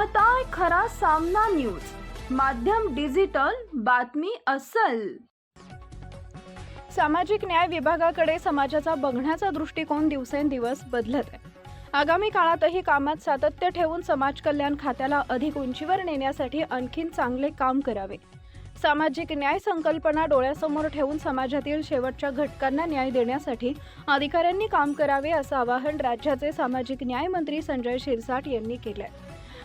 पाहताय खरा सामना न्यूज, माध्यम डिजिटल, बातमी अस्सल। सामाजिक न्याय विभागाकडे समाजाचा बघण्याचा दृष्टिकोन दिवसेंदिवस बदलत आहे। आगामी काळातही कामात सातत्य ठेवून समाज कल्याण खात्याला अधिक उंचीवर नेण्यासाठी आणखीन चांगले काम करावे। सामाजिक न्याय संकल्पना डोळ्यासमोर ठेवून समाजातील शेवटच्या घटकांना न्याय देण्यासाठी अधिकाऱ्यांनी काम करावे, असं आवाहन राज्याचे सामाजिक न्याय मंत्री संजय शिरसाट यांनी केले।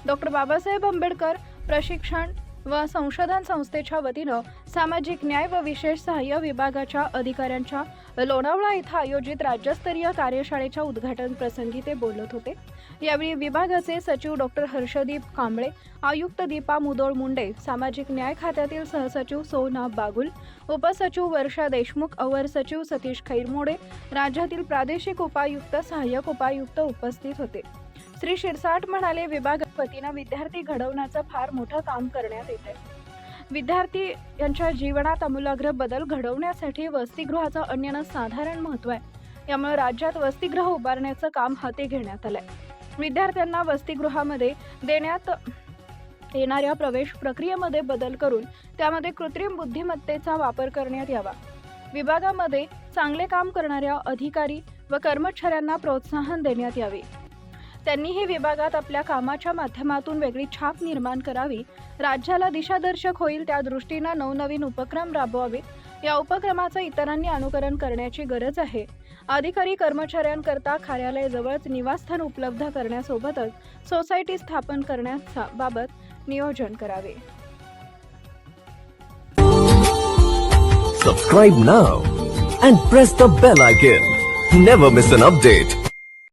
डॉक्टर बाबासाहेब आंबेडकर प्रशिक्षण व संशोधन संस्थेच्या वतीनं सामाजिक न्याय व विशेष सहाय्य विभागाच्या अधिकाऱ्यांच्या लोणावळा इथं आयोजित राज्यस्तरीय कार्यशाळेच्या उद्घाटन प्रसंगी ते बोलत होते। यावेळी विभागाचे सचिव डॉक्टर हर्षदीप कांबळे, आयुक्त दीपा मुदोळ मुंडे, सामाजिक न्याय खात्यातील सहसचिव सोना बागुल, उपसचिव वर्षा देशमुख, अवर सचिव सतीश खैरमोडे, राज्यातील प्रादेशिक उपायुक्त, सहाय्यक उपायुक्त उपस्थित होते। श्री शिरसाट म्हणाले, विभागाच्या वतीनं विद्यार्थी घडवण्याचं फार मोठं काम करण्यात येते। विद्यार्थी यांच्या जीवनात आमूलाग्र बदल घडवण्यासाठी वसतिगृहाचं अनन्यसाधारण महत्त्व आहे। यामुळे राज्यात वसतिगृह उभारण्याचं काम हाती घेण्यात आलंय। विद्यार्थ्यांना वसतिगृहामध्ये देण्यात येणाऱ्या प्रवेश प्रक्रियेमध्ये बदल करून त्यामध्ये कृत्रिम बुद्धिमत्तेचा वापर करण्यात यावा। विभागामध्ये चांगले काम करणाऱ्या अधिकारी व कर्मचाऱ्यांना प्रोत्साहन देण्यात यावे। त्यांनीही विभागात आपल्या कामाच्या माध्यमातून वेगळी छाप निर्माण करावी, राज्याला दिशादर्शक होईल त्या दृष्टीने नवनवीन उपक्रम राबवावे। या उपक्रमाचं इतरांनी अनुकरण करण्याची गरज आहे। अधिकारी कर्मचाऱ्यांकरता कार्यालयाजवळच निवासस्थान उपलब्ध करण्यासोबतच सोसायटी स्थापन करण्याबाबत नियोजन करावे। Subscribe now and press the bell icon. Never miss an update.